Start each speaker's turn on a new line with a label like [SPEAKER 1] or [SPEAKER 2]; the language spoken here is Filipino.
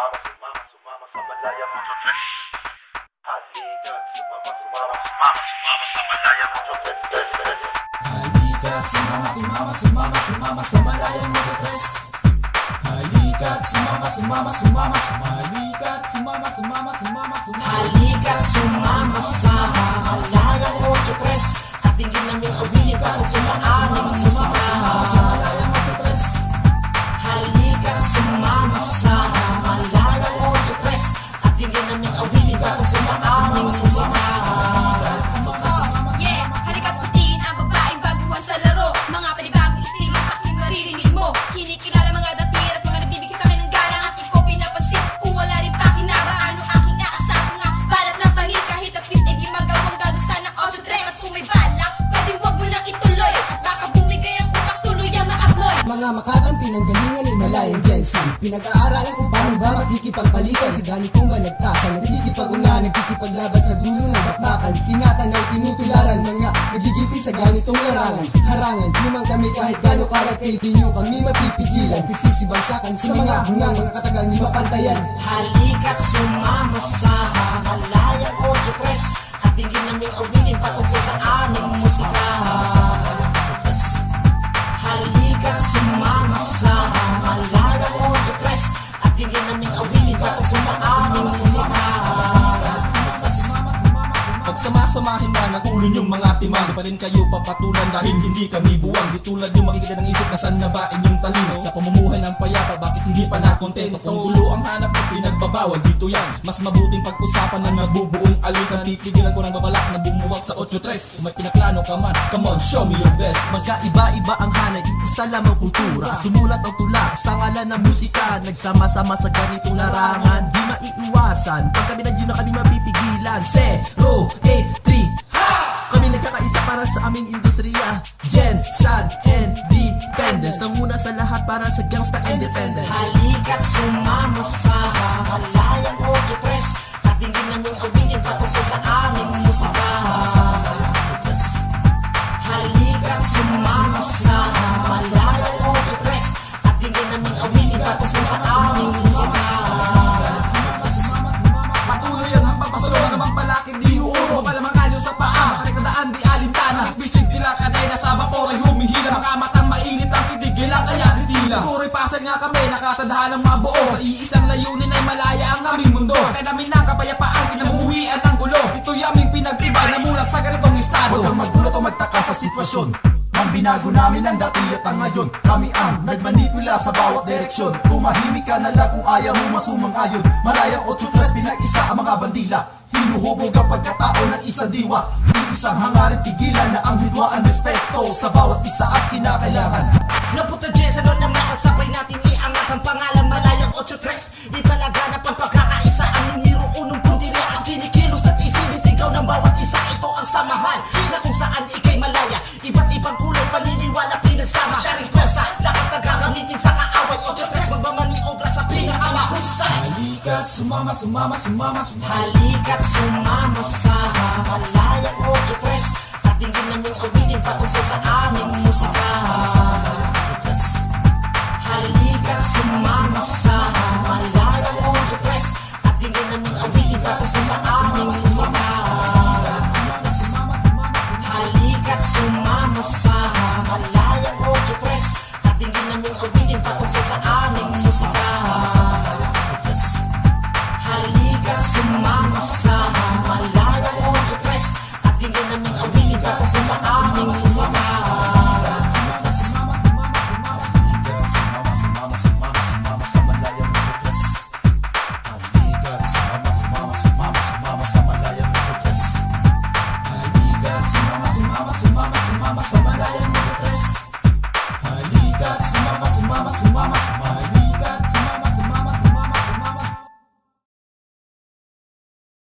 [SPEAKER 1] Sumama sa malayang mototres. Halika, sumama sa malayang mototres.
[SPEAKER 2] Halika, sumama sa malayang mototres. Halika, sumama sa malayang mototres. At tingin namin awilin patungkol sa aming musika. Halika, sumama sa malayang mototres. At tingin namin awilin patungkol sa aming musika.
[SPEAKER 3] Yeah, halika't putiin ang babaeng baguhan sa laro. Mga panibagong estilo sa aking maririnig mo. Kinikilala mga datir at mga nagbibigay sa akin ng galang. At ikaw pinapansin kung wala rin pakinaba. Ano aking aasas nga balat ng panis. Kahit na please, di magawang gadusan ng 8-3. At kung may balak, pwede wag mo nang ituloy. At baka bumigay ang utak tuloy ang maamoy.
[SPEAKER 2] Mga makatang pinanggalingan ni Malayang Jensen. Pinag-aaralan kung paano ba makikipagpalitan sa ganitong balagtasan. Nagkikipag-una, nagkikipaglaban sa dulo ng bakbakan. Tinatanaw, tinutularan, mga nagigiti sa ganitong larangan. Harangan, di man kami kahit gano'ng kalagay. Di nyo kami mapipigilan. Nagsisibagsakan sa mga hungang, mga katagang di mapantayan. Halika't sumama sa malayang 8-3. At tingin naming awilin patungkol sa aming musika. Halika't sumama sa malayang 8-3. At tingin naming awilin patungkol sa aming musika.
[SPEAKER 4] Pagsamasamahin na ng ulo niyong mga timang, di pa rin kayo papatulan dahil hindi kami buwang. Di tulad yung makikita ng isip na saan na ba inyong talino. Sa pamumuhay ng payapa, bakit hindi pa nakontento? Kung gulo ang hanap ng pinagbabawal, dito yan mas mabuting pag-usapan ng nabubuong alitan. Titigilan ko ng babalak na bumuwag sa 8-3. Kung may pinaplano ka man, come on, show me your best.
[SPEAKER 5] Magkaiba-iba ang hanay, isa lamang kultura. Sumulat ang tula sa ngalan ng musika. Nagsama-sama sa ganitong larangan, di maiiwasan. Pag kami na yun na kami mapipigilan. 083 kami nagkakaisa para sa aming industriya. Gen, San, Independence. Nanguna sa lahat para sa gangsta independence.
[SPEAKER 2] Halika't sumama sa malayang 8-3. At tingin naming awilin patungkol sa aming musika. Halika't sumama sa malayang 8-3. At tingin naming awilin patungkol sa aming musika.
[SPEAKER 4] Patuloy ang hakbang, pasulungan namang balakid, di uuro. Mapalamang kalyo sa paa, makarikadaan di alintana. Bisig tila kadena sa vapor ay humihila. Mga matang mainit ang titigilan kaya ditila. Siguro'y pasal nga kami, nakatadahan ng mabuo. Sa iisang layunin ay malaya ang aming mundo. Kaya namin ng kapayapaan, kinamumuhian ng gulo. Ito'y aming pinagtiba na mulat sa ganitong estado.
[SPEAKER 5] Huwag kang magulat o magtaka sa sitwasyon. Ang binago namin ang dati at ang ngayon. Kami ang nagmanipula sa bawat direksyon. Tumahimik ka na lang kung ayaw mo masumang-ayon. Malayang 8-3 pinag-isa ang mga bandila. Hinuhubog ang pagkatao ng isang diwa. Di isang hangarin tigilan na ang hidwaan respeto sa bawat isa at kinakailangan.
[SPEAKER 2] Napunta dyan sa loob ng mga sabay natin iangat ang pangalan Malayang 8-3. Ipalaganap ang pagkakaisa. Ang numero 1 puntirya ang kinikilos at isinisigaw ng bawat isa. Ito ang samahan na kung saan ikay malaya. Iba't ibang kulay paniniwala pinagsama. Siya rin kosa, lakas na gagamitin sa kaaway. 8-3 magmamaniobra sa pinakamahusay. Halika't sumama Halika't sumama sa malayang 8-3. At tingin naming awilin patungkol sa aming musika. Halika't sumama sa malayang 8-3. At tingin naming awilin patungkol sa aming musika. Halika't sumama sa malayang 8-3. At tingin naming awilin patungkol sa aming musika. Halika't sumama sa malayang 8-3. At tingin naming awilin patungkol sa aming musika. Halika't sumama sa malayang 8-3.